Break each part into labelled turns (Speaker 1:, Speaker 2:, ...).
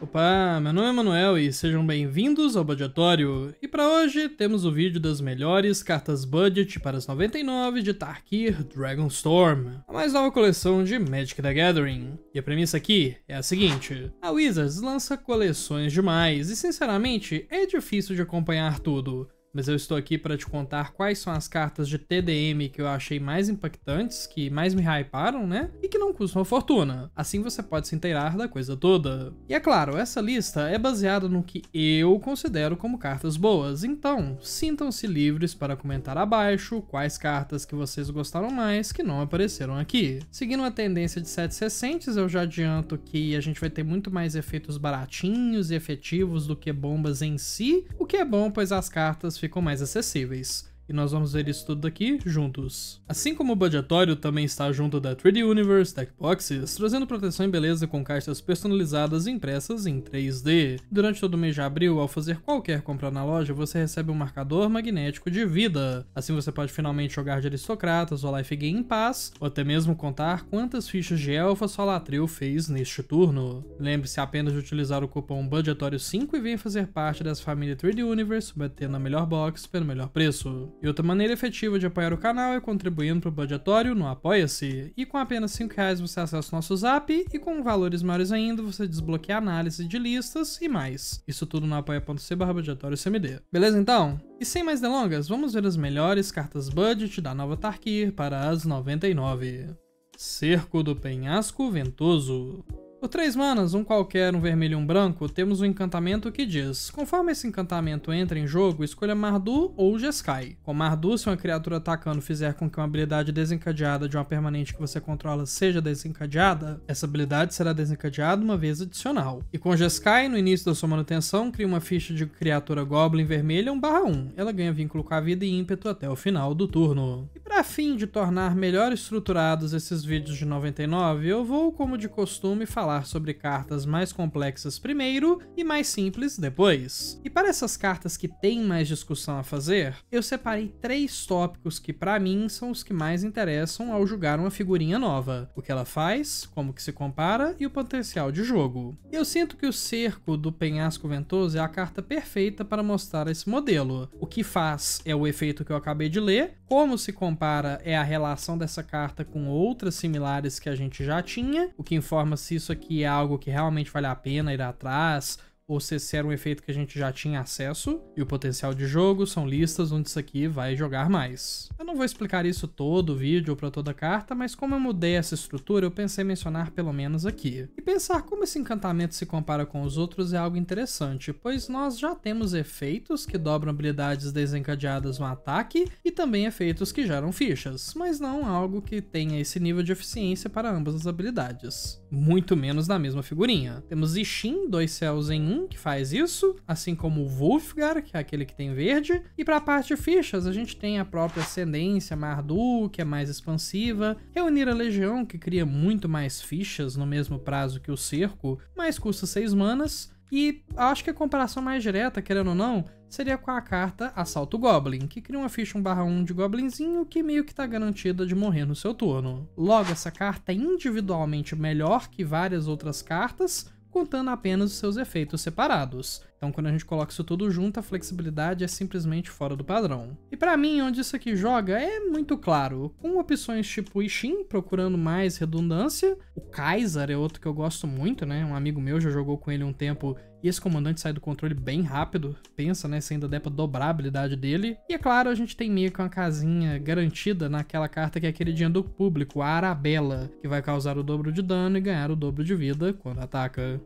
Speaker 1: Opa, meu nome é Manuel e sejam bem-vindos ao Budgetório. E para hoje temos o vídeo das melhores cartas budget para as 99 de Tarkir Dragonstorm, a mais nova coleção de Magic the Gathering. E a premissa aqui é a seguinte: a Wizards lança coleções demais e sinceramente é difícil de acompanhar tudo. Mas eu estou aqui para te contar quais são as cartas de TDM que eu achei mais impactantes, que mais me hyparam, né? E que não custam uma fortuna. Assim você pode se inteirar da coisa toda. E é claro, essa lista é baseada no que eu considero como cartas boas, então sintam-se livres para comentar abaixo quais cartas que vocês gostaram mais que não apareceram aqui. Seguindo a tendência de sets recentes, eu já adianto que a gente vai ter muito mais efeitos baratinhos e efetivos do que bombas em si, o que é bom pois as cartas ficam mais acessíveis. E nós vamos ver isso tudo aqui juntos. Assim como o Budgetório também está junto da 3D Universe Deck Boxes, trazendo proteção e beleza com cartas personalizadas e impressas em 3D. Durante todo o mês de abril, ao fazer qualquer compra na loja, você recebe um marcador magnético de vida. Assim você pode finalmente jogar de aristocratas ou life game em paz, ou até mesmo contar quantas fichas de elfa Solatril fez neste turno. Lembre-se apenas de utilizar o cupom Budgetório5 e venha fazer parte dessa família 3D Universe, batendo a melhor box pelo melhor preço. E outra maneira efetiva de apoiar o canal é contribuindo para o Budgetório no Apoia-se. E com apenas R$5 você acessa o nosso Zap e com valores maiores ainda você desbloqueia análise de listas e mais. Isso tudo no apoia.c/budgetóriocmd. Beleza então? E sem mais delongas, vamos ver as melhores cartas budget da nova Tarkir para as 99. Cerco do Penhasco Ventoso. Por 3 manas, um qualquer, um vermelho e um branco, temos um encantamento que diz: conforme esse encantamento entra em jogo, escolha Mardu ou Jeskai. Com Mardu, se uma criatura atacando fizer com que uma habilidade desencadeada de uma permanente que você controla seja desencadeada, essa habilidade será desencadeada uma vez adicional. E com Jeskai, no início da sua manutenção, cria uma ficha de criatura Goblin vermelha 1/1. Ela ganha vínculo com a vida e ímpeto até o final do turno. E para fim de tornar melhor estruturados esses vídeos de 99, eu vou, como de costume, falar sobre cartas mais complexas primeiro e mais simples depois. E para essas cartas que têm mais discussão a fazer, eu separei 3 tópicos que para mim são os que mais interessam ao julgar uma figurinha nova: o que ela faz, como que se compara e o potencial de jogo. Eu sinto que o Cerco do Penhasco Ventoso é a carta perfeita para mostrar esse modelo. O que faz é o efeito que eu acabei de ler, como se compara é a relação dessa carta com outras similares que a gente já tinha, o que informa se isso aqui é algo que realmente vale a pena ir atrás, ou se esse era um efeito que a gente já tinha acesso, e o potencial de jogo são listas onde isso aqui vai jogar mais. Eu não vou explicar isso todo o vídeo ou para toda carta, mas como eu mudei essa estrutura, eu pensei em mencionar pelo menos aqui. E pensar como esse encantamento se compara com os outros é algo interessante, pois nós já temos efeitos que dobram habilidades desencadeadas no ataque e também efeitos que geram fichas, mas não algo que tenha esse nível de eficiência para ambas as habilidades. Muito menos na mesma figurinha. Temos Ixin, 2 céus em 1, que faz isso, assim como o Wolfgar, que é aquele que tem verde, e para a parte de fichas a gente tem a própria Ascendência Mardu, que é mais expansiva, Reunir a Legião, que cria muito mais fichas no mesmo prazo que o Cerco, mas custa 6 manas, e acho que a comparação mais direta, querendo ou não, seria com a carta Assalto Goblin, que cria uma ficha 1/1 de Goblinzinho que meio que tá garantida de morrer no seu turno. Logo, essa carta é individualmente melhor que várias outras cartas, contando apenas os seus efeitos separados. Então quando a gente coloca isso tudo junto, a flexibilidade é simplesmente fora do padrão. E pra mim, onde isso aqui joga é muito claro, com opções tipo Ixin, procurando mais redundância. O Kaiser é outro que eu gosto muito, né? Um amigo meu já jogou com ele um tempo e esse comandante sai do controle bem rápido. Pensa, né? Se ainda der pra dobrar a habilidade dele. E é claro, a gente tem meio que uma casinha garantida naquela carta que é queridinha do público, a Arabella, que vai causar o dobro de dano e ganhar o dobro de vida quando ataca.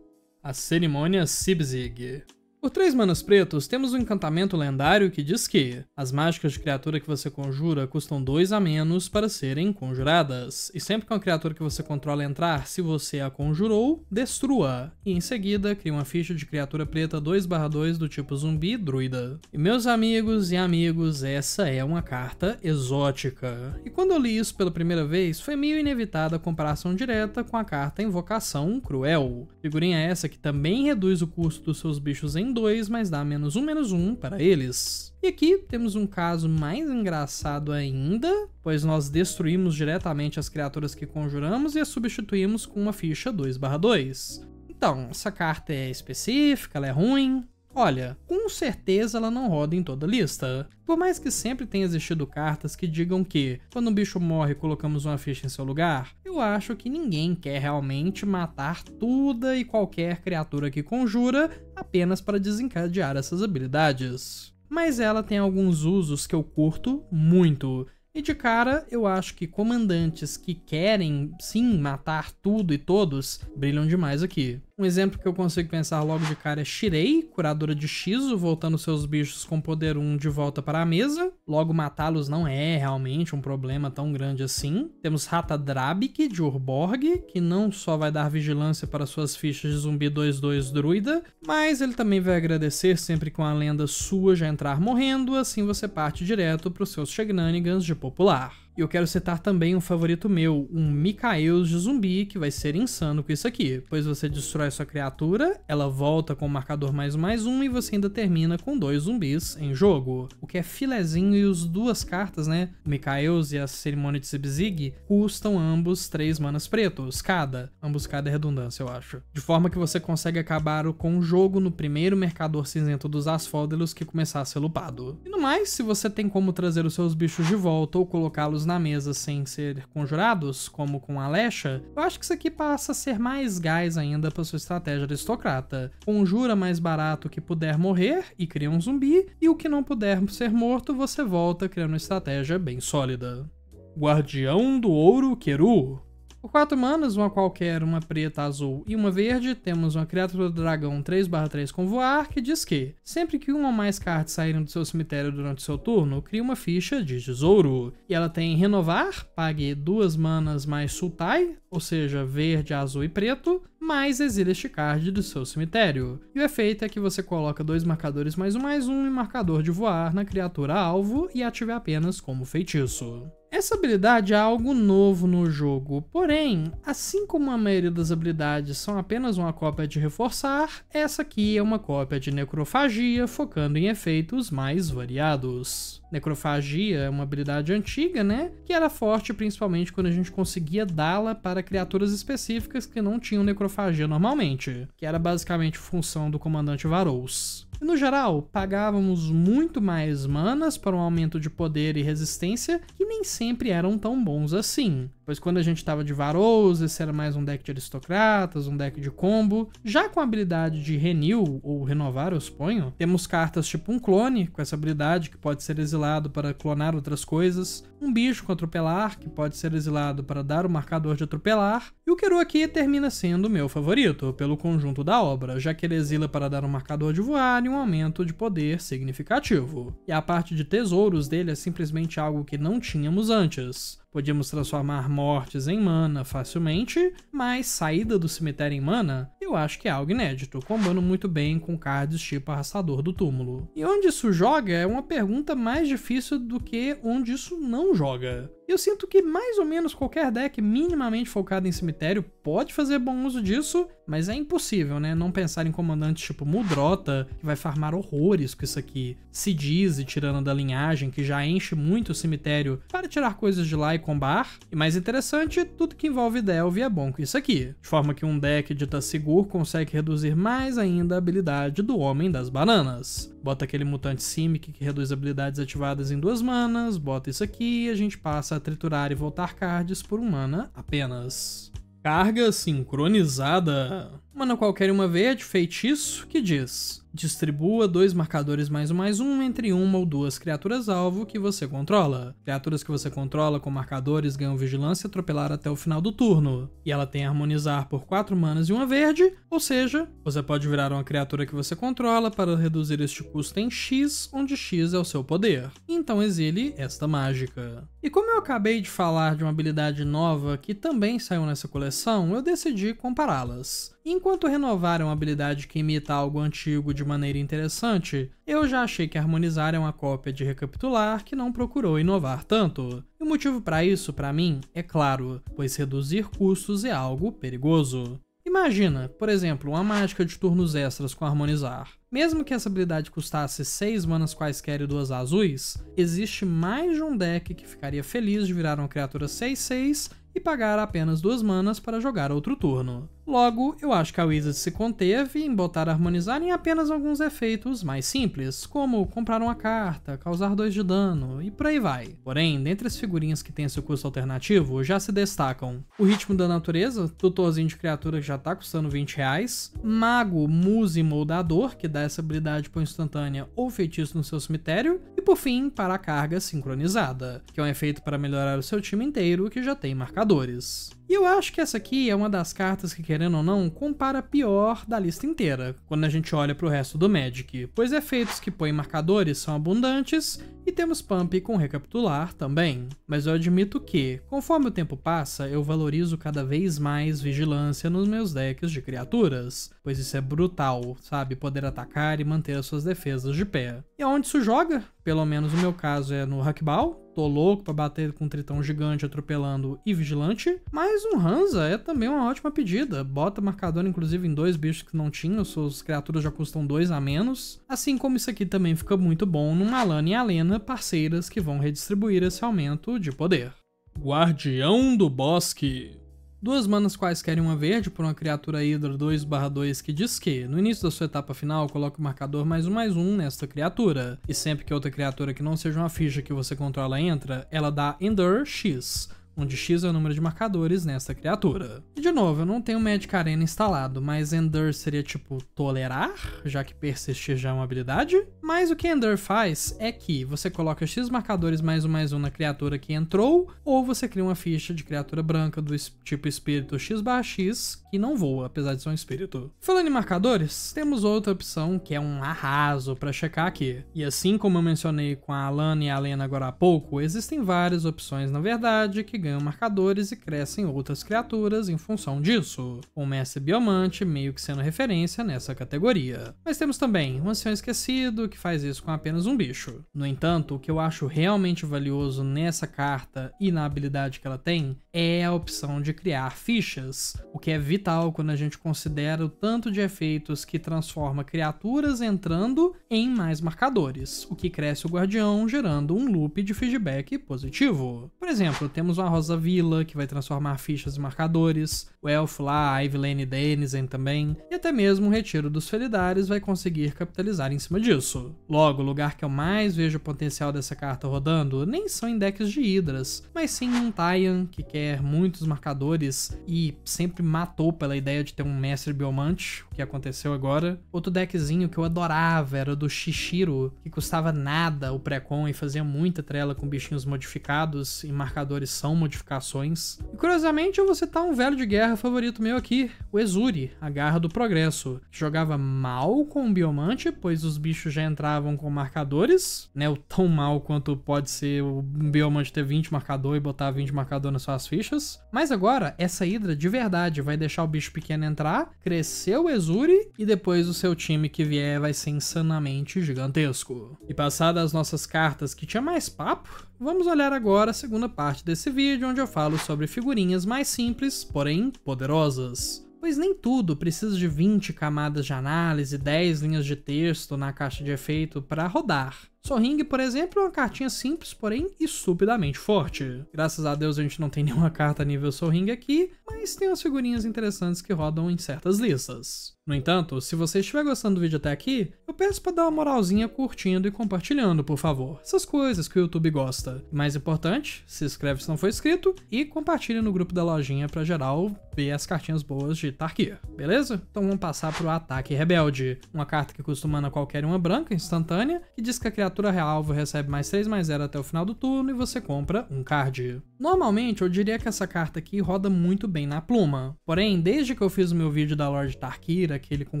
Speaker 1: A Cerimônia Sibzig. Por 3 manas pretos, temos um encantamento lendário que diz que as mágicas de criatura que você conjura custam 2 a menos para serem conjuradas. E sempre que uma criatura que você controla entrar, se você a conjurou, destrua. E em seguida, cria uma ficha de criatura preta 2/2 do tipo zumbi druida. E meus amigos e amigos, essa é uma carta exótica. E quando eu li isso pela primeira vez, foi meio inevitada a comparação direta com a carta Invocação Cruel. Figurinha essa que também reduz o custo dos seus bichos em 2, mas dá -1/-1 para eles. E aqui temos um caso mais engraçado ainda, pois nós destruímos diretamente as criaturas que conjuramos e as substituímos com uma ficha 2/2. Então, essa carta é específica, ela é ruim? Olha, com certeza ela não roda em toda a lista. Por mais que sempre tenha existido cartas que digam que, quando um bicho morre, colocamos uma ficha em seu lugar, eu acho que ninguém quer realmente matar toda e qualquer criatura que conjura apenas para desencadear essas habilidades. Mas ela tem alguns usos que eu curto muito. E de cara, eu acho que comandantes que querem, sim, matar tudo e todos, brilham demais aqui. Um exemplo que eu consigo pensar logo de cara é Shirei, curadora de Shizu, voltando seus bichos com poder 1 de volta para a mesa. Logo, matá-los não é realmente um problema tão grande assim. Temos Rata Drabik, de Urborg, que não só vai dar vigilância para suas fichas de zumbi 2/2 druida, mas ele também vai agradecer sempre que uma lenda sua já entrar morrendo, assim você parte direto para os seus shenanigans de popular. E eu quero citar também um favorito meu, um Mikaeus de zumbi, que vai ser insano com isso aqui, pois você destrói sua criatura, ela volta com o marcador +1/+1 e você ainda termina com 2 zumbis em jogo. O que é filezinho, e as duas cartas, né, o Mikaeus e a Cerimônia de Zebzig, custam ambos 3 manas pretos, cada. Ambos cada é redundância, eu acho. De forma que você consegue acabar com o jogo no primeiro mercador cinzento dos Asfódelos que começar a ser lupado. E no mais, se você tem como trazer os seus bichos de volta ou colocá-los na mesa sem ser conjurados, como com a Lesha, eu acho que isso aqui passa a ser mais gás ainda para sua estratégia aristocrata. Conjura mais barato o que puder morrer e cria um zumbi, e o que não puder ser morto você volta criando uma estratégia bem sólida. Guardião do Ouro Keru. Por 4 manas, uma qualquer, uma preta, azul e uma verde, temos uma criatura do dragão 3/3 com voar, que diz que, sempre que uma ou mais cartas saírem do seu cemitério durante o seu turno, cria uma ficha de tesouro. E ela tem renovar, pague 2 manas mais Sultai, ou seja, verde, azul e preto, mais exila este card do seu cemitério. E o efeito é que você coloca 2 marcadores +1/+1 e marcador de voar na criatura alvo e ative apenas como feitiço. Essa habilidade é algo novo no jogo, porém, assim como a maioria das habilidades são apenas uma cópia de reforçar, essa aqui é uma cópia de necrofagia, focando em efeitos mais variados. Necrofagia é uma habilidade antiga, né, que era forte principalmente quando a gente conseguia dá-la para criaturas específicas que não tinham necrofagia normalmente, que era basicamente função do comandante Varous. E no geral, pagávamos muito mais manas para um aumento de poder e resistência que nem sempre eram tão bons assim. Pois quando a gente estava de Varous, esse era mais um deck de aristocratas, um deck de combo. Já com a habilidade de Renew, ou Renovar, eu suponho, temos cartas tipo um clone, com essa habilidade que pode ser exilado para clonar outras coisas, um bicho com atropelar, que pode ser exilado para dar o marcador de atropelar, e o Keru aqui termina sendo o meu favorito, pelo conjunto da obra, já que ele exila para dar um marcador de voar e um aumento de poder significativo. E a parte de tesouros dele é simplesmente algo que não tínhamos antes. Podíamos transformar mortes em mana facilmente, mas saída do cemitério em mana, eu acho que é algo inédito, combando muito bem com cards tipo Arrastador do Túmulo. E onde isso joga é uma pergunta mais difícil do que onde isso não joga. Eu sinto que mais ou menos qualquer deck minimamente focado em cemitério pode fazer bom uso disso, mas é impossível, né, não pensar em comandantes tipo Muldrota, que vai farmar horrores com isso aqui, Sidise, tirando da linhagem, que já enche muito o cemitério para tirar coisas de lá e combar, e mais interessante, tudo que envolve Delve é bom com isso aqui, de forma que um deck de Tassigur consegue reduzir mais ainda a habilidade do Homem das Bananas. Bota aquele mutante Simic que reduz habilidades ativadas em 2 manas, bota isso aqui e a gente passa a triturar e voltar cards por 1 mana apenas. Carga sincronizada. Mana qualquer uma verde, feitiço, que diz: distribua 2 marcadores +1/+1 entre uma ou 2 criaturas alvo que você controla. Criaturas que você controla com marcadores ganham vigilância e atropelar até o final do turno. E ela tem harmonizar por 4 manas e 1 verde, ou seja, você pode virar uma criatura que você controla para reduzir este custo em X, onde X é o seu poder. Então exile esta mágica. E como eu acabei de falar de uma habilidade nova que também saiu nessa coleção, eu decidi compará-las. Enquanto renovar é uma habilidade que imita algo antigo de maneira interessante, eu já achei que harmonizar é uma cópia de recapitular que não procurou inovar tanto. E o motivo para isso, para mim, é claro, pois reduzir custos é algo perigoso. Imagina, por exemplo, uma mágica de turnos extras com harmonizar. Mesmo que essa habilidade custasse 6 manas quaisquer e 2 azuis, existe mais de um deck que ficaria feliz de virar uma criatura 6/6 e pagar apenas 2 manas para jogar outro turno. Logo, eu acho que a Wizards se conteve em botar harmonizar em apenas alguns efeitos mais simples, como comprar uma carta, causar 2 de dano e por aí vai. Porém, dentre as figurinhas que têm seu custo alternativo, já se destacam o Ritmo da Natureza, tutorzinho de criatura que já tá custando R$20, Mago, Muse Moldador, que dá essa habilidade por instantânea ou feitiço no seu cemitério, e por fim, para a carga sincronizada, que é um efeito para melhorar o seu time inteiro que já tem marcadores. E eu acho que essa aqui é uma das cartas que, querendo ou não, compara a pior da lista inteira, quando a gente olha pro resto do Magic, pois efeitos que põem marcadores são abundantes e temos pump com recapitular também. Mas eu admito que, conforme o tempo passa, eu valorizo cada vez mais vigilância nos meus decks de criaturas, pois isso é brutal, sabe? Poder atacar e manter as suas defesas de pé. E aonde isso joga? Pelo menos no meu caso é no Hackball. Tô louco pra bater com um tritão gigante atropelando e vigilante, mas um Hansa é também uma ótima pedida. Bota marcador inclusive em 2 bichos que não tinham, suas criaturas já custam 2 a menos. Assim como isso aqui também fica muito bom numa Alana e Alena, parceiras que vão redistribuir esse aumento de poder. Guardião do Bosque. 2 manas quaisquer e uma verde por uma criatura Hidra 2/2 que diz que, no início da sua etapa final, coloque o marcador +1/+1 nesta criatura, e sempre que outra criatura que não seja uma ficha que você controla entra, ela dá Endure X, onde X é o número de marcadores nesta criatura. E de novo, eu não tenho Magic Arena instalado, mas Endure seria tipo tolerar, já que persistir já é uma habilidade. Mas o que Endure faz é que você coloca X marcadores +1/+1 na criatura que entrou, ou você cria uma ficha de criatura branca do tipo espírito X/X, que não voa, apesar de ser um espírito. Falando em marcadores, temos outra opção que é um arraso para checar aqui. E assim como eu mencionei com a Alana e a Alena agora há pouco, existem várias opções na verdade que ganham marcadores e crescem outras criaturas em função disso, com o Mestre Biomante meio que sendo referência nessa categoria. Mas temos também um Ancião Esquecido, que faz isso com apenas um bicho. No entanto, o que eu acho realmente valioso nessa carta e na habilidade que ela tem é a opção de criar fichas, o que é vital quando a gente considera o tanto de efeitos que transforma criaturas entrando em mais marcadores, o que cresce o Guardião, gerando um loop de feedback positivo. Por exemplo, temos uma Rosa Vila, que vai transformar fichas em marcadores, o Elfo lá, a Evelyn Denizen também, e até mesmo o Retiro dos Felidares vai conseguir capitalizar em cima disso. Logo, o lugar que eu mais vejo o potencial dessa carta rodando nem são em decks de Hidras, mas sim um Taian, que quer muitos marcadores e sempre matou pela ideia de ter um Mestre Biomante, o que aconteceu agora. Outro deckzinho que eu adorava era do Shishiro, que custava nada o pré-con e fazia muita trela com bichinhos modificados, e marcadores são modificações. E curiosamente eu vou citar um velho de guerra favorito meu aqui, o Ezuri, a Garra do Progresso, que jogava mal com o Biomante, pois os bichos já entravam com marcadores, né, o tão mal quanto pode ser o Biomante ter 20 marcador e botar 20 marcador nas suas fichas. Mas agora, essa Hidra de verdade vai deixar o bicho pequeno entrar, crescer o Ezuri e depois o seu time que vier vai ser insanamente gigantesco. E passadas as nossas cartas que tinha mais papo, vamos olhar agora a segunda parte desse vídeo, onde eu falo sobre figurinhas mais simples, porém poderosas. Pois nem tudo precisa de 20 camadas de análise, 10 linhas de texto na caixa de efeito para rodar. Sorring, por exemplo, é uma cartinha simples, porém estupidamente forte. Graças a Deus a gente não tem nenhuma carta nível Sorring aqui, mas tem umas figurinhas interessantes que rodam em certas listas. No entanto, se você estiver gostando do vídeo até aqui, eu peço para dar uma moralzinha curtindo e compartilhando, por favor. Essas coisas que o YouTube gosta. E mais importante, se inscreve se não for inscrito e compartilhe no grupo da lojinha para geral ver as cartinhas boas de Tarkir, beleza? Então vamos passar pro Ataque Rebelde, uma carta que custa mana qualquer uma branca, instantânea, que diz que a criatura alvo recebe +3/+0 até o final do turno e você compra um card. Normalmente eu diria que essa carta aqui roda muito bem na pluma, porém desde que eu fiz o meu vídeo da Lord Tarkir, aquele com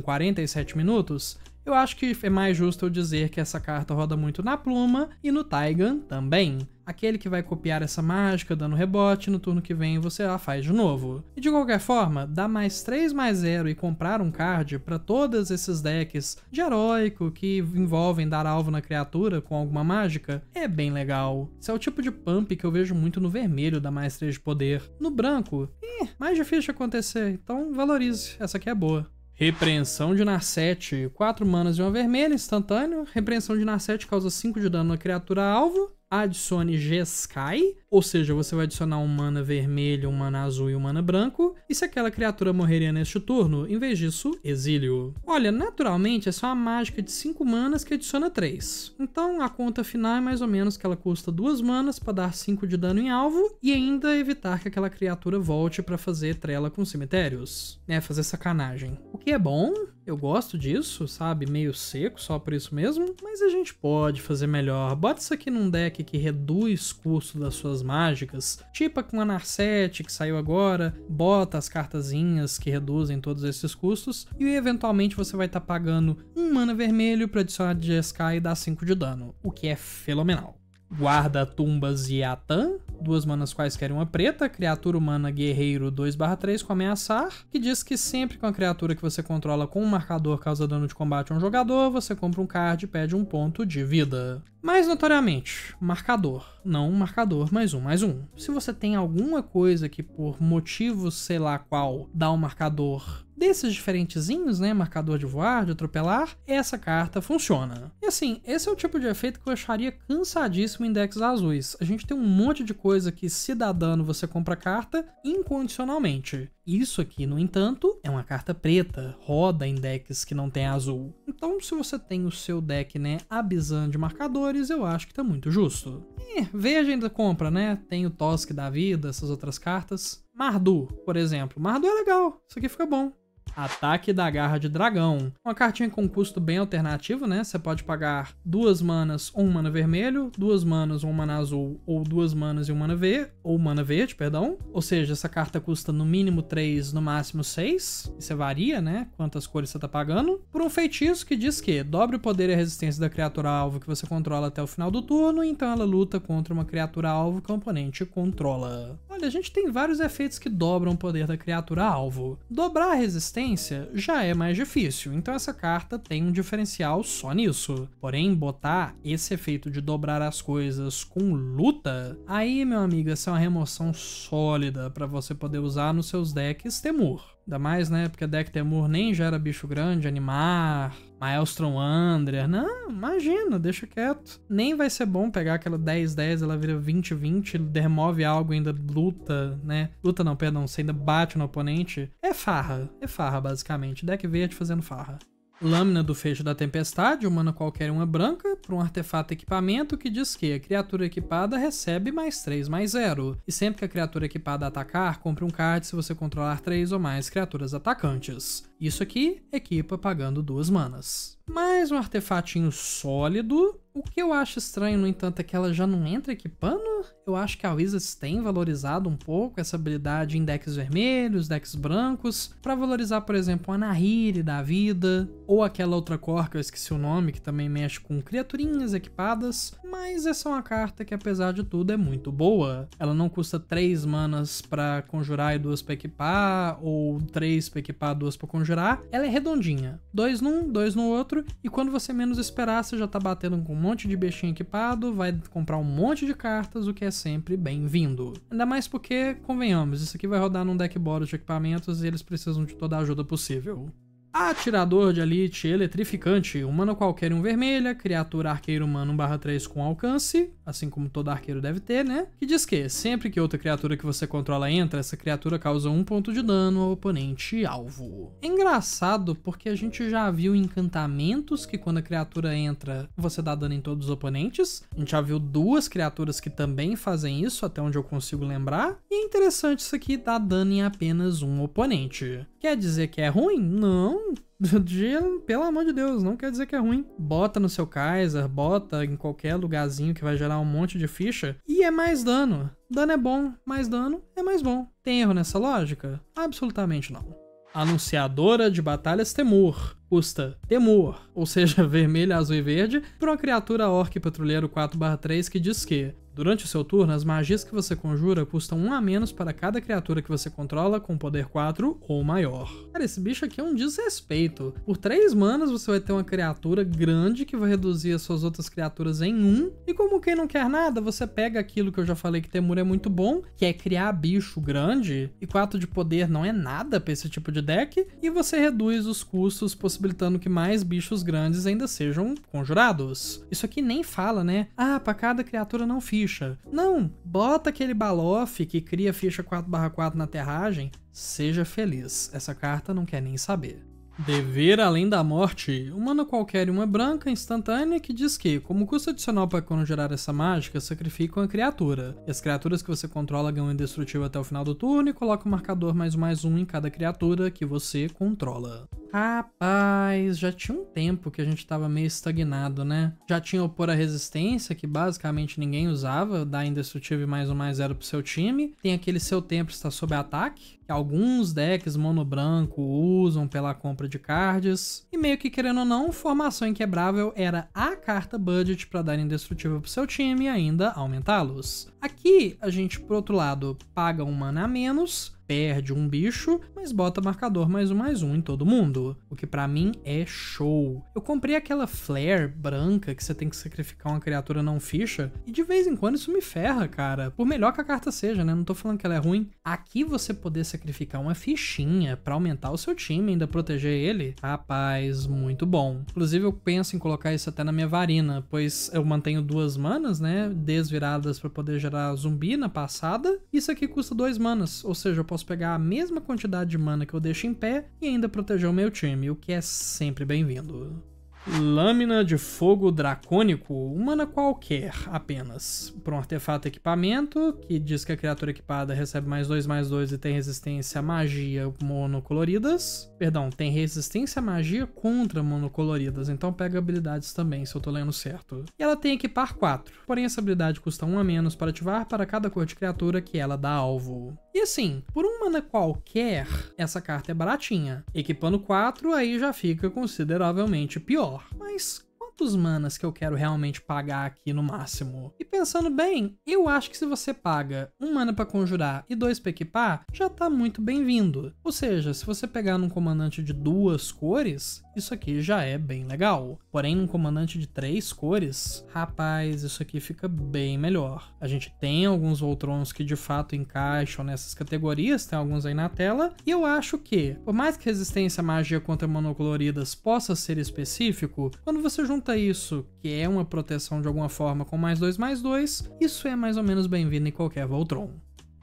Speaker 1: 47 minutos, eu acho que é mais justo eu dizer que essa carta roda muito na pluma e no Taigan também. Aquele que vai copiar essa mágica dando rebote, no turno que vem você a faz de novo. E de qualquer forma, dar +3/0 e comprar um card para todos esses decks de heróico que envolvem dar alvo na criatura com alguma mágica é bem legal. Esse é o tipo de pump que eu vejo muito no vermelho da +3 de poder. No branco, mais difícil de acontecer, então valorize, essa aqui é boa. Repreensão de Narset, 4 manas e uma vermelha, instantâneo. Repreensão de Narset causa 5 de dano na criatura alvo. Adicione Jeskai, ou seja, você vai adicionar um mana vermelho, um mana azul e um mana branco. e se aquela criatura morreria neste turno, em vez disso, exílio. Olha, naturalmente essa é uma mágica de 5 manas que adiciona 3. Então a conta final é mais ou menos que ela custa 2 manas para dar 5 de dano em alvo e ainda evitar que aquela criatura volte para fazer trela com cemitérios, né, fazer sacanagem. O que é bom, eu gosto disso, sabe, meio seco, só por isso mesmo, mas a gente pode fazer melhor. Bota isso aqui num deck que reduz custo das suas mágicas, tipo com a Narset que saiu agora, bota as cartazinhas que reduzem todos esses custos e eventualmente você vai estar pagando 1 mana vermelho para adicionar de Jeskai e dar 5 de dano, o que é fenomenal. Guarda-tumbas e Atan, 2 manas quaisquer uma preta, criatura humana guerreiro 2/3 com ameaçar, que diz que sempre que uma criatura que você controla com um marcador causa dano de combate a um jogador, você compra um card e pede 1 ponto de vida. Mais notoriamente, marcador, não um marcador +1/+1. Se você tem alguma coisa que por motivo sei lá qual dá um marcador desses diferentezinhos, né, marcador de voar, de atropelar, essa carta funciona. E assim, esse é o tipo de efeito que eu acharia cansadíssimo em decks azuis. A gente tem um monte de coisa que se dá dano você compra a carta incondicionalmente. Isso aqui, no entanto, é uma carta preta, roda em decks que não tem azul. Então, se você tem o seu deck, né, abisando de marcadores, eu acho que tá muito justo. E Veja ainda compra, né? Tem o Tosk da vida, essas outras cartas. Mardu, por exemplo. Mardu é legal, isso aqui fica bom. Ataque da Garra de Dragão. Uma cartinha com custo bem alternativo, né? Você pode pagar 2 manas, 1 mana vermelho, 2 manas, 1 mana azul, ou 2 manas e 1 mana verde, perdão. Ou seja, essa carta custa no mínimo 3, no máximo 6. Isso varia, né? Quantas cores você tá pagando. Por um feitiço que diz que dobre o poder e a resistência da criatura alvo que você controla até o final do turno, então ela luta contra uma criatura alvo que o oponente controla. Olha, a gente tem vários efeitos que dobram o poder da criatura alvo. Dobrar a resistência já é mais difícil, então essa carta tem um diferencial só nisso. Porém, botar esse efeito de dobrar as coisas com luta, aí, meu amigo, essa é uma remoção sólida para você poder usar nos seus decks Temur. Ainda mais, né, porque deck Temur nem gera bicho grande, Animar, Maelstrom Andrea. Não, imagina, deixa quieto. Nem vai ser bom pegar aquela 10/10, ela vira 20/20, remove algo e ainda luta, né? Luta não, perdão, você ainda bate no oponente. É farra basicamente. Deck verde fazendo farra. Lâmina do Fecho da Tempestade, uma mana qualquer uma branca, para um artefato equipamento que diz que a criatura equipada recebe +3/+0. E sempre que a criatura equipada atacar, compre um card se você controlar 3 ou mais criaturas atacantes. Isso aqui equipa pagando 2 manas. Mais um artefatinho sólido. O que eu acho estranho, no entanto, é que ela já não entra equipando. Eu acho que a Wizards tem valorizado um pouco essa habilidade em decks vermelhos, decks brancos, para valorizar, por exemplo, a Nahiri da vida, ou aquela outra cor que eu esqueci o nome, que também mexe com criaturinhas equipadas, mas essa é uma carta que, apesar de tudo, é muito boa. Ela não custa 3 manas para conjurar e 2 para equipar, ou 3 para equipar, 2 para conjurar. Ela é redondinha, 2 num, 2 no outro, e quando você menos esperar, você já tá batendo com um monte de bichinho equipado, vai comprar um monte de cartas, o que é sempre bem-vindo. Ainda mais porque, convenhamos, isso aqui vai rodar num deck bônus de equipamentos e eles precisam de toda a ajuda possível. Atirador de Elite Eletrificante, uma mana qualquer um vermelha, criatura arqueiro humano 1/3 com alcance, assim como todo arqueiro deve ter, né? Que diz que sempre que outra criatura que você controla entra, essa criatura causa 1 ponto de dano ao oponente alvo. É engraçado porque a gente já viu encantamentos que quando a criatura entra, você dá dano em todos os oponentes. A gente já viu 2 criaturas que também fazem isso, até onde eu consigo lembrar. E é interessante isso aqui dar dano em apenas um oponente. Quer dizer que é ruim? Não. Pelo amor de Deus, não quer dizer que é ruim. Bota no seu Kaiser, bota em qualquer lugarzinho que vai gerar um monte de ficha e é mais dano. Dano é bom, mais dano é mais bom. Tem erro nessa lógica? Absolutamente não. Anunciadora de Batalhas Temur. Custa Temur, ou seja, vermelho, azul e verde, por uma criatura orc patrulheiro 4/3 que diz que durante o seu turno, as magias que você conjura custam 1 a menos para cada criatura que você controla com poder 4 ou maior. Cara, esse bicho aqui é um desrespeito. Por 3 manas você vai ter uma criatura grande que vai reduzir as suas outras criaturas em 1. E como quem não quer nada, você pega aquilo que eu já falei que Temur é muito bom, que é criar bicho grande, e 4 de poder não é nada para esse tipo de deck, e você reduz os custos, possibilitando que mais bichos grandes ainda sejam conjurados. Isso aqui nem fala, né? Ah, para cada criatura não ficha. ficha. Não, bota aquele Baloth que cria ficha 4/4 na aterragem. Seja feliz, essa carta não quer nem saber. Dever Além da Morte, um mana qualquer e uma branca instantânea que diz que, como custo adicional para conjurar essa mágica, sacrifica uma criatura. E as criaturas que você controla ganham indestrutível até o final do turno e coloca o marcador +1/+1 em cada criatura que você controla. Rapaz, já tinha um tempo que a gente tava meio estagnado, né? Já tinha Opor a Resistência, que basicamente ninguém usava, dá indestrutível +1/+0 pro seu time. Tem aquele Seu Templo está sob ataque, que alguns decks mono branco usam pela compra de cards. E meio que querendo ou não, Formação Inquebrável era a carta budget para dar indestrutível pro seu time e ainda aumentá-los. Aqui a gente, por outro lado, paga um mana a menos, perde um bicho, mas bota marcador +1/+1 em todo mundo, o que pra mim é show. Eu comprei aquela Flare branca que você tem que sacrificar uma criatura não ficha, e de vez em quando isso me ferra, cara, por melhor que a carta seja, né, não tô falando que ela é ruim. Aqui você poder sacrificar uma fichinha pra aumentar o seu time e ainda proteger ele, rapaz, muito bom. Inclusive eu penso em colocar isso até na minha Varina, pois eu mantenho 2 manas, né, desviradas pra poder gerar zumbi na passada, isso aqui custa 2 manas, ou seja, eu posso pegar a mesma quantidade de mana que eu deixo em pé e ainda proteger o meu time, o que é sempre bem-vindo. Lâmina de Fogo Dracônico, um mana qualquer apenas, para um artefato equipamento, que diz que a criatura equipada recebe +2/+2 e tem resistência a magia monocoloridas. Perdão, tem resistência a magia contra monocoloridas, então pega habilidades também, se eu tô lendo certo. E ela tem equipar 4, porém essa habilidade custa 1 a menos para ativar para cada cor de criatura que ela dá alvo. E assim, por um mana qualquer, essa carta é baratinha. Equipando 4, aí já fica consideravelmente pior. Mas quantos manas que eu quero realmente pagar aqui no máximo? E pensando bem, eu acho que se você paga 1 mana pra conjurar e 2 pra equipar, já tá muito bem-vindo. Ou seja, se você pegar num comandante de 2 cores, isso aqui já é bem legal. Porém, num comandante de 3 cores, rapaz, isso aqui fica bem melhor. A gente tem alguns Voltrons que de fato encaixam nessas categorias, tem alguns aí na tela, e eu acho que, por mais que resistência à magia contra monocoloridas possa ser específico, quando você junta isso, que é uma proteção de alguma forma com +2/+2, isso é mais ou menos bem-vindo em qualquer Voltron.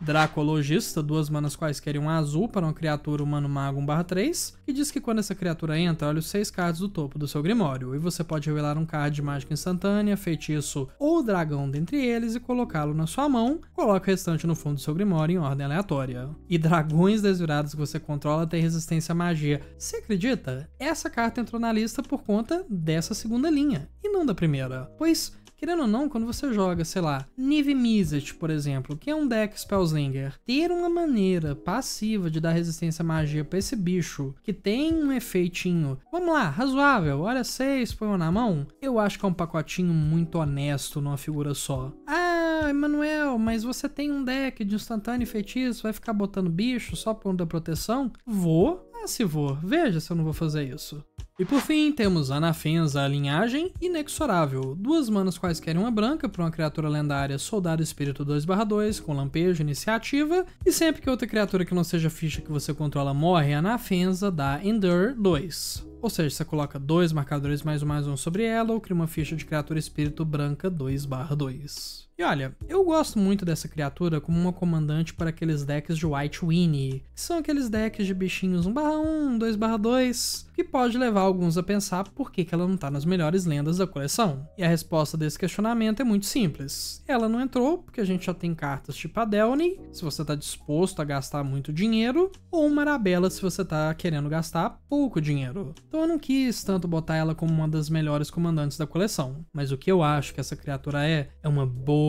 Speaker 1: Dracologista, 2 manas quaisquer e 1 azul para uma criatura humano mago 1/3, que diz que quando essa criatura entra, olha os 6 cards do topo do seu grimório, e você pode revelar um card de mágica instantânea, feitiço ou dragão dentre eles e colocá-lo na sua mão, coloca o restante no fundo do seu grimório em ordem aleatória. E dragões desvirados que você controla têm resistência à magia. Você acredita? Essa carta entrou na lista por conta dessa segunda linha, e não da primeira, pois querendo ou não, quando você joga, sei lá, Niv Mizzet, por exemplo, que é um deck Spellslinger, ter uma maneira passiva de dar resistência à magia pra esse bicho, que tem um efeitinho, vamos lá, razoável, olha 6, põe uma na mão, eu acho que é um pacotinho muito honesto numa figura só. Ah, Emanuel, mas você tem um deck de instantâneo e feitiço, vai ficar botando bicho só por da proteção? Vou, se vou, veja se eu não vou fazer isso. E por fim, temos Anafenza, a linhagem, inexorável. 2 manas quaisquer uma branca para uma criatura lendária Soldado Espírito 2/2, com lampejo iniciativa, e sempre que outra criatura que não seja ficha que você controla morre, a Anafenza dá Endure 2. Ou seja, você coloca 2 marcadores +1/+1 sobre ela ou cria uma ficha de criatura espírito branca 2/2. E olha, eu gosto muito dessa criatura como uma comandante para aqueles decks de White Winnie, que são aqueles decks de bichinhos 1/1, 2/2, que pode levar alguns a pensar por que ela não tá nas melhores lendas da coleção. E a resposta desse questionamento é muito simples. Ela não entrou porque a gente já tem cartas tipo a Delny, se você tá disposto a gastar muito dinheiro, ou uma Arabella se você tá querendo gastar pouco dinheiro. Então eu não quis tanto botar ela como uma das melhores comandantes da coleção, mas o que eu acho que essa criatura é uma boa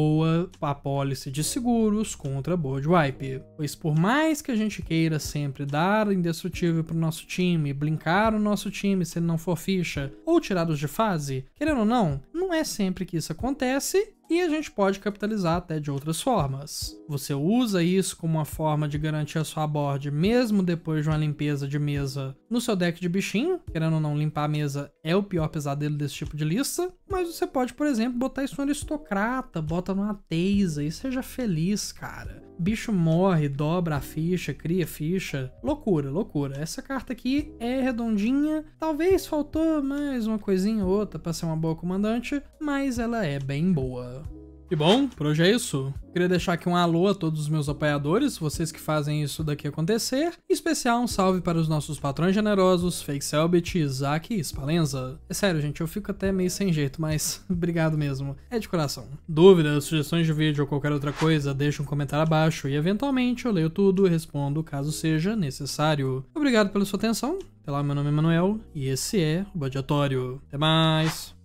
Speaker 1: apólice de seguros contra board wipe. Pois por mais que a gente queira sempre dar indestrutível pro nosso time, blinkar o nosso time se ele não for ficha, ou tirados de fase, querendo ou não, não é sempre que isso acontece, e a gente pode capitalizar até de outras formas. Você usa isso como uma forma de garantir a sua board mesmo depois de uma limpeza de mesa no seu deck de bichinho, querendo ou não, limpar a mesa é o pior pesadelo desse tipo de lista, mas você pode, por exemplo, botar isso no aristocrata, bota numa teisa e seja feliz, cara. Bicho morre, dobra a ficha, cria ficha. Loucura, loucura. Essa carta aqui é redondinha. Talvez faltou mais uma coisinha ou outra pra ser uma boa comandante, mas ela é bem boa. E E bom, por hoje é isso. Queria deixar aqui um alô a todos os meus apoiadores, vocês que fazem isso daqui acontecer. Em especial, um salve para os nossos patrões generosos, Fake Selbit, Isaac e Spalenza. É sério, gente, eu fico até meio sem jeito, mas obrigado mesmo. É de coração. Dúvidas, sugestões de vídeo ou qualquer outra coisa, deixa um comentário abaixo e eventualmente eu leio tudo e respondo caso seja necessário. Obrigado pela sua atenção. Até lá, meu nome é Manuel e esse é o Badiatório. Até mais!